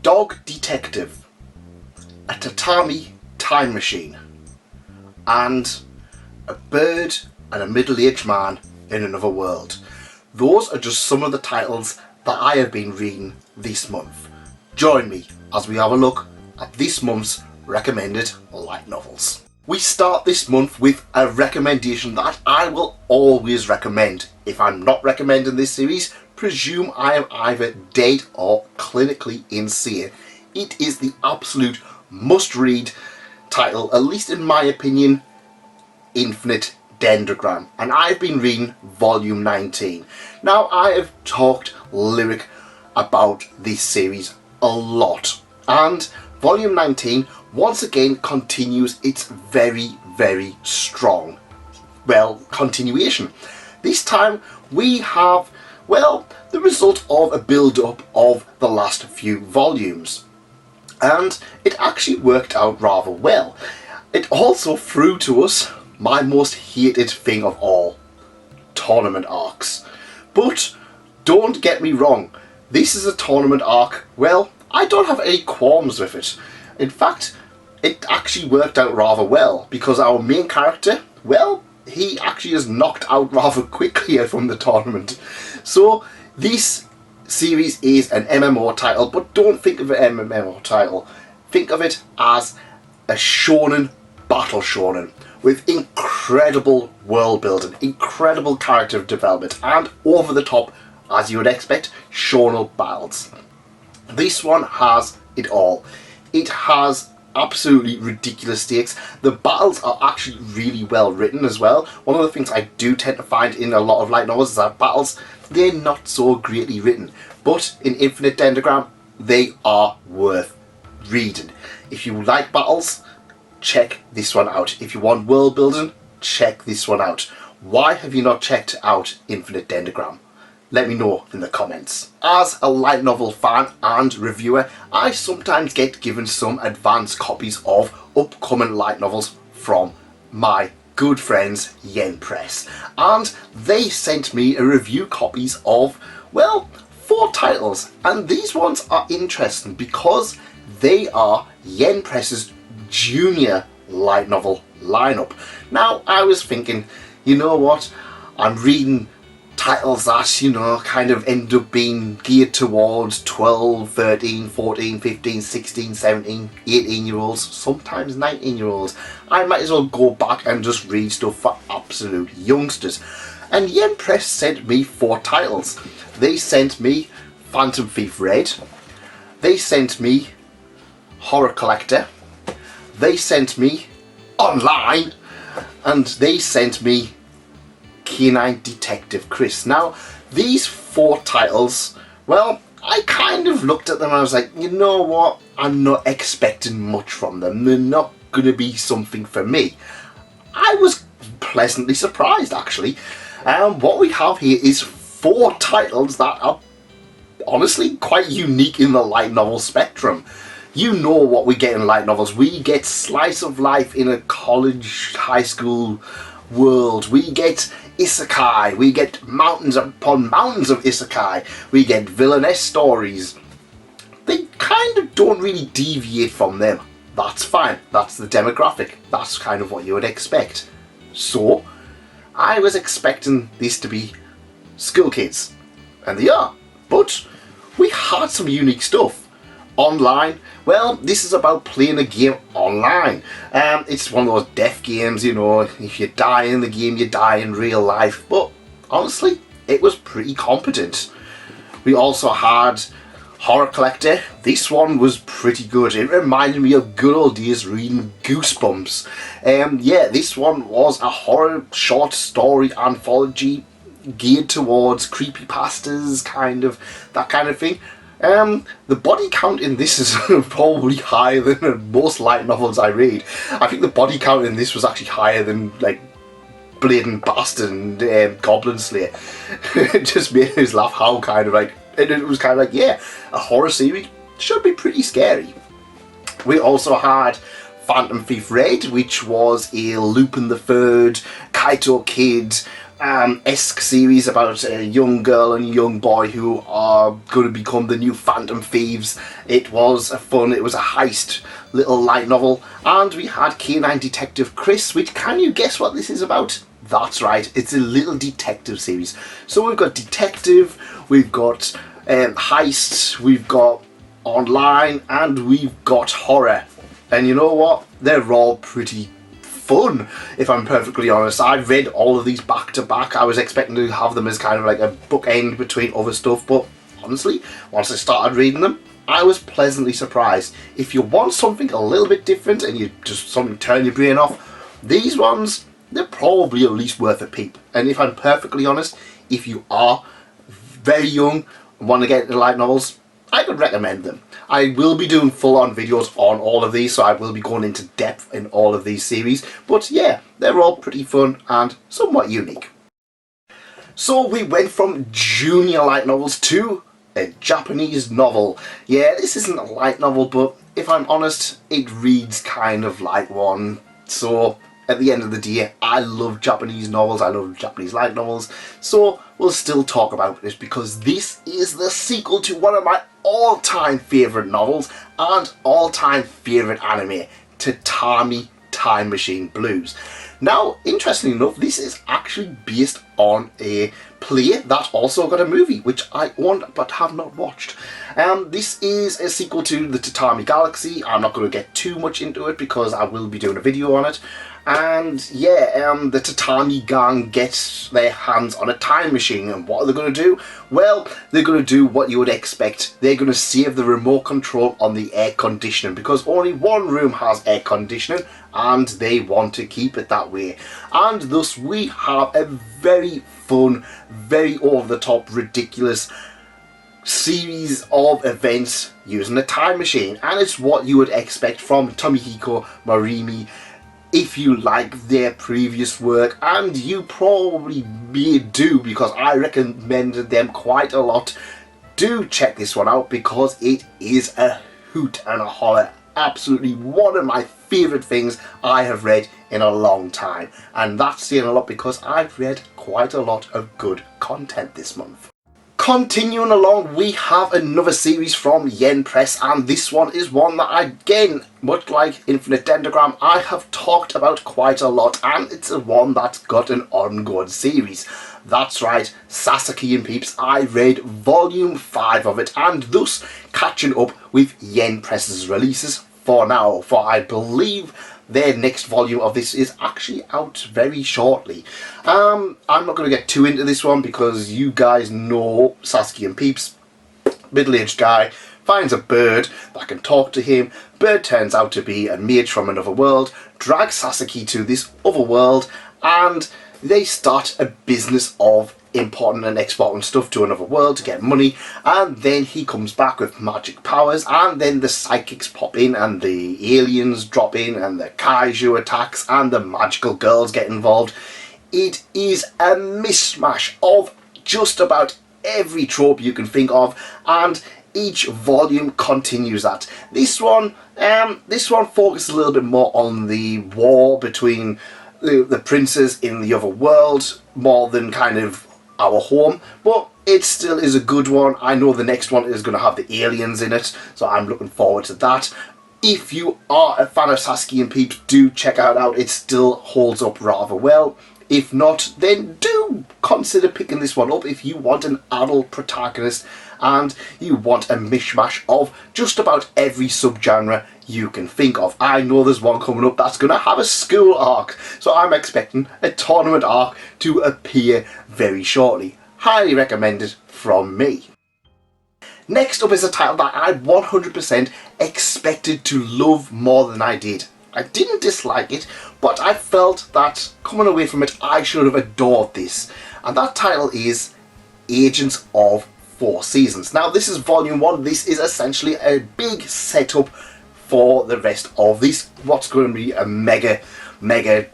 dog detective, a tatami time machine, and a bird and a middle-aged man in another world. Those are just some of the titles that I have been reading this month. Join me as we have a look at this month's recommended light novels. We start this month with a recommendation that I will always recommend. If I'm not recommending this series, presume I am either dead or clinically insane. It is the absolute must-read title, at least in my opinion, Infinite Dendogram, and I've been reading volume 19. Now, I have talked lyric about this series a lot, and volume 19 once again continues its very strong, continuation. This time we have, the result of a build-up of the last few volumes, and it actually worked out rather well. It also threw to us my most hated thing of all, tournament arcs. But don't get me wrong, this is a tournament arc, I don't have any qualms with it. In fact, it actually worked out rather well, because our main character, he actually is knocked out rather quickly from the tournament. So this series is an MMO title, but don't think of an MMO title. Think of it as a shonen, battle shonen, with incredible world building, incredible character development, and over the top, as you would expect, shonen battles. This one has it all. It has absolutely ridiculous stakes. The battles are actually really well written as well. One of the things I do tend to find in a lot of light novels is that battles, they're not so greatly written. But in Infinite Dendogram, they are worth reading. If you like battles, check this one out. If you want world building, check this one out. Why have you not checked out Infinite Dendogram? Let me know in the comments. As a light novel fan and reviewer, I sometimes get given some advanced copies of upcoming light novels from my good friends Yen Press, and they sent me a review copies of 4 titles, and these ones are interesting because they are Yen Press's junior light novel lineup. Now, I was thinking, you know what, I'm reading titles that, kind of end up being geared towards 12, 13, 14, 15, 16, 17, 18 year olds, sometimes 19 year olds. I might as well go back and just read stuff for absolute youngsters. And Yen Press sent me 4 titles. They sent me Phantom Thief Red, they sent me Horror Collector, they sent me Online, and they sent me Canine Detective Chris. Now, these 4 titles, I kind of looked at them and I was like, you know what, I'm not expecting much from them. They're not going to be something for me. I was pleasantly surprised, actually. What we have here is 4 titles that are honestly quite unique in the light novel spectrum. You know what we get in light novels. We get slice of life in a college, high school world. We get isekai. We get mountains upon mountains of isekai. We get villainess stories. They kind of don't really deviate from them. That's fine. That's the demographic. That's kind of what you would expect. So, I was expecting this to be school kids. And they are. But we had some unique stuff. Online, this is about playing a game online. It's one of those death games, if you die in the game, you die in real life. But honestly, it was pretty competent. We also had Horror Collector. This one was pretty good. It reminded me of good old days reading Goosebumps. This one was a horror short story anthology geared towards creepypastas, that kind of thing. The body count in this is probably higher than most light novels I read. I think the body count in this was actually higher than Blade and Bastard and Goblin Slayer. It just made us laugh how it was a horror series should be pretty scary. We also had Phantom Thief Red, which was a Lupin the Third, Kaito Kid, esque series about a young girl and a young boy who are going to become the new Phantom Thieves. It was a heist little light novel, and we had K9 Detective Chris, which, can you guess what this is about? That's right, it's a little detective series. So we've got detective, we've got heist, we've got online, and we've got horror. And you know what? They're all pretty fun, if I'm perfectly honest. I've read all of these back to back. I was expecting to have them as kind of like a bookend between other stuff, but honestly, once I started reading them, I was pleasantly surprised. If you want something a little bit different and you just something turn your brain off, these ones, they're probably at least worth a peep. And if I'm perfectly honest, if you are very young and want to get into light novels, I could recommend them. I will be doing full-on videos on all of these, so I will be going into depth in all of these series. But yeah, they're all pretty fun and somewhat unique. So we went from junior light novels to a Japanese novel. Yeah, this isn't a light novel, but if I'm honest, it reads kind of like one. So at the end of the day, I love Japanese novels, I love Japanese light novels, so we'll still talk about this because this is the sequel to one of my all-time favourite novels and all-time favourite anime, Tatami Time Machine Blues. Now, interestingly enough, this is actually based on a play that also got a movie, which I own but have not watched. This is a sequel to the Tatami Galaxy. I'm not going to get too much into it because I will be doing a video on it. And yeah, the Tatami gang gets their hands on a time machine, and what are they going to do? Well, they're going to do what you would expect. They're going to save the remote control on the air conditioning because only one room has air conditioning and they want to keep it that way. And thus we have a very fun, very over-the-top, ridiculous series of events using a time machine, and it's what you would expect from Tomihiko Morimi if you like their previous work, and you probably may do because I recommended them quite a lot. Do check this one out because it is a hoot and a holler. Absolutely one of my favourite things I have read in a long time, and that's saying a lot because I've read quite a lot of good content this month. Continuing along, we have another series from Yen Press, and this one is one that, again, much like Infinite Dendogram, I have talked about quite a lot, and it's a one that's got an ongoing series. That's right, Sasaki and Peeps. I read volume 5 of it, and thus catching up with Yen Press's releases for now, for I believe their next volume of this is actually out very shortly. I'm not going to get too into this one because you guys know Sasaki and Peeps. Middle-aged guy finds a bird that can talk to him. Bird turns out to be a mage from another world, drags Sasaki to this other world, and they start a business of importing and exporting stuff to another world to get money, and then he comes back with magic powers, and then the psychics pop in and the aliens drop in and the kaiju attacks and the magical girls get involved. It is a mishmash of just about every trope you can think of, and each volume continues that. This one focuses a little bit more on the war between the princes in the other world more than kind of our home, but it still is a good one. I know the next one is going to have the aliens in it, so I'm looking forward to that. If you are a fan of Sasaki and Peeps, do check it out. It still holds up rather well. If not, then do consider picking this one up if you want an adult protagonist and you want a mishmash of just about every subgenre you can think of. I know there's one coming up that's going to have a school arc, so I'm expecting a tournament arc to appear very shortly. Highly recommended from me. Next up is a title that I 100% expected to love more than I did. I didn't dislike it, but I felt that coming away from it I should have adored this. And that title is Agents of 4 Seasons. Now this is volume 1, this is essentially a big setup for the rest of this, what's going to be a mega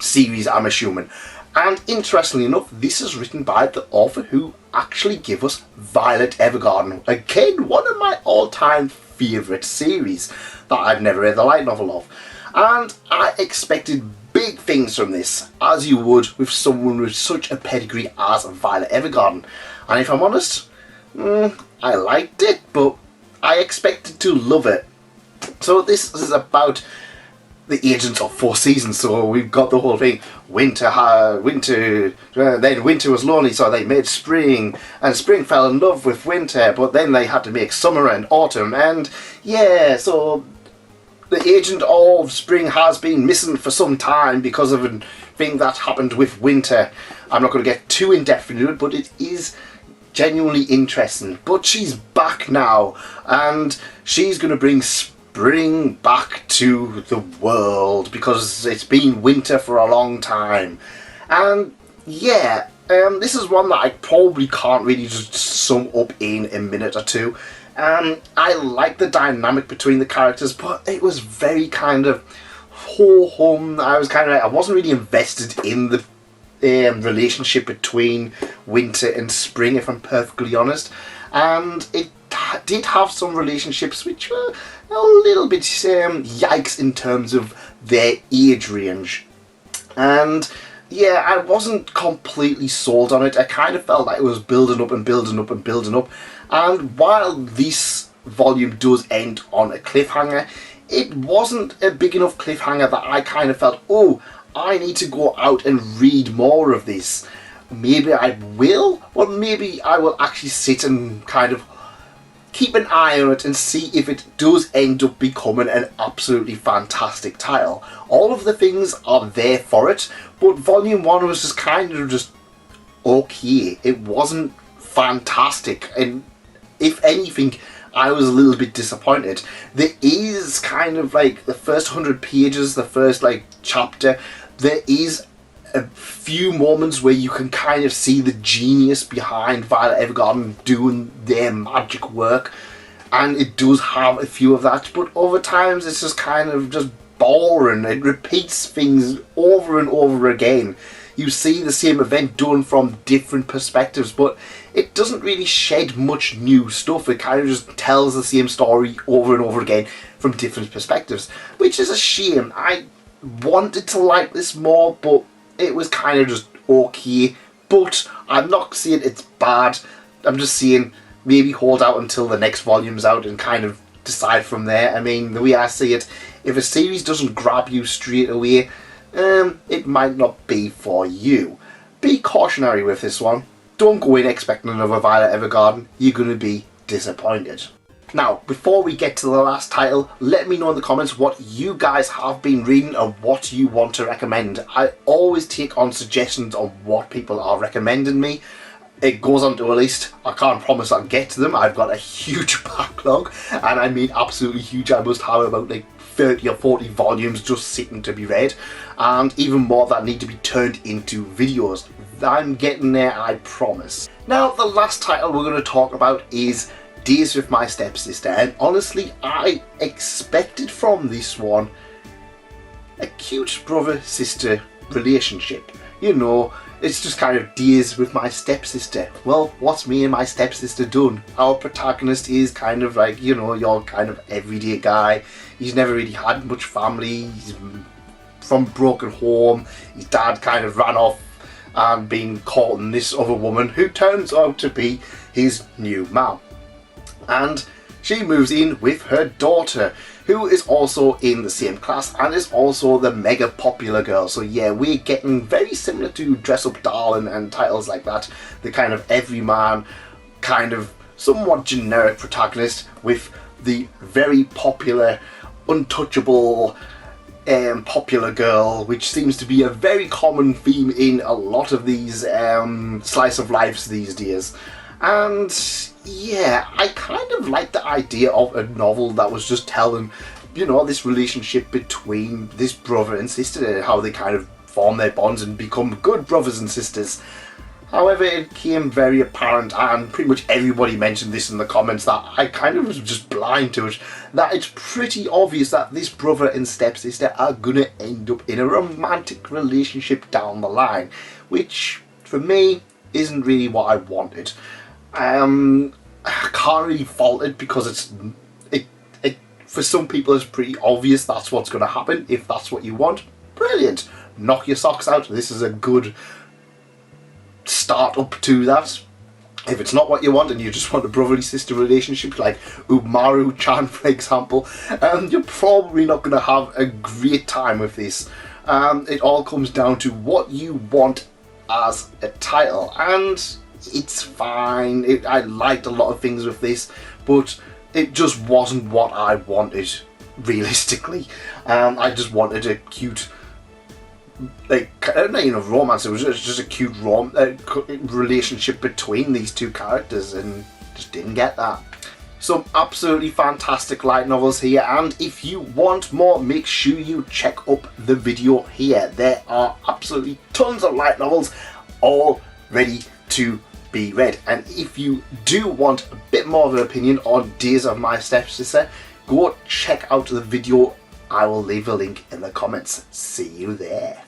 series, I'm assuming. And interestingly enough, this is written by the author who actually gave us Violet Evergarden. Again, one of my all-time favourite series that I've never read the light novel of. And I expected big things from this, as you would with someone with such a pedigree as Violet Evergarden. And if I'm honest, I liked it, but I expected to love it. So this is about the agents of 4 seasons, so we've got the whole thing. Then winter was lonely, so they made spring, and spring fell in love with winter, but then they had to make summer and autumn, and yeah, so the agent of spring has been missing for some time because of a thing that happened with winter. I'm not going to get too in-depth into it, but it is genuinely interesting. But she's back now, and she's going to bring spring back to the world because it's been winter for a long time. And yeah, this is one that I probably can't really just sum up in a minute or two. I like the dynamic between the characters, but it was very kind of ho-hum. I wasn't really invested in the relationship between winter and spring, if I'm perfectly honest. And it did have some relationships which were a little bit yikes in terms of their age range. And yeah, I wasn't completely sold on it. I kind of felt like it was building up and building up and building up. And while this volume does end on a cliffhanger, it wasn't a big enough cliffhanger that I kind of felt, oh, I need to go out and read more of this. Maybe I will, or maybe I will actually sit and kind of keep an eye on it and see if it does end up becoming an absolutely fantastic title. All of the things are there for it, but volume 1 was just kind of just okay. It wasn't fantastic, and if anything, I was a little bit disappointed. There is kind of like the first 100 pages, the first like chapter, there is a few moments where you can kind of see the genius behind Violet Evergarden doing their magic work, and it does have a few of that, but over times it's just kind of just boring. It repeats things over and over again. You see the same event done from different perspectives, but it doesn't really shed much new stuff. It kind of just tells the same story over and over again from different perspectives, which is a shame. I wanted to like this more, but it was kind of just okay. But I'm not saying it's bad. I'm just saying maybe hold out until the next volume's out and kind of decide from there. I mean, the way I see it, if a series doesn't grab you straight away, it might not be for you. Be cautionary with this one. Don't go in expecting another Violet Evergarden. You're going to be disappointed. Now, before we get to the last title, let me know in the comments what you guys have been reading and what you want to recommend. I always take on suggestions on what people are recommending me. It goes onto a list. I can't promise I'll get to them. I've got a huge backlog, and I mean absolutely huge. I must have about like 30 or 40 volumes just sitting to be read, and even more that need to be turned into videos. I'm getting there, I promise. Now, the last title we're going to talk about is Days with My Stepsister, and honestly, I expected from this one a cute brother-sister relationship. You know, it's just kind of days with my stepsister. Well, what's me and my stepsister done? Our protagonist is kind of like, you know, your kind of everyday guy. He's never really had much family. He's from a broken home. His dad kind of ran off and been courting this other woman who turns out to be his new mum. And she moves in with her daughter, who is also in the same class and is also the mega popular girl. So yeah, we're getting very similar to Dress Up Darling and titles like that. The kind of everyman, kind of somewhat generic protagonist with the very popular, untouchable, popular girl, which seems to be a very common theme in a lot of these slice of lives these days. And yeah, I kind of like the idea of a novel that was just telling, you know, this relationship between this brother and sister and how they kind of form their bonds and become good brothers and sisters. However, it became very apparent, and pretty much everybody mentioned this in the comments, that I kind of was just blind to it, that it's pretty obvious that this brother and stepsister are gonna end up in a romantic relationship down the line, which for me isn't really what I wanted. I can't really fault it because it for some people it's pretty obvious that's what's going to happen. If that's what you want, brilliant. knock your socks out. This is a good start up to that. If it's not what you want and you just want a brotherly sister relationship like Umaru-chan, for example, you're probably not going to have a great time with this. It all comes down to what you want as a title, and it's fine. I liked a lot of things with this, but it just wasn't what I wanted, realistically. I just wanted a cute, like, not even a romance, it was just a cute relationship between these two characters, and just didn't get that. Some absolutely fantastic light novels here, and if you want more, make sure you check up the video here. There are absolutely tons of light novels all ready to be read, and if you do want a bit more of an opinion on Days of My Stepsister, go check out the video. I will leave a link in the comments. See you there.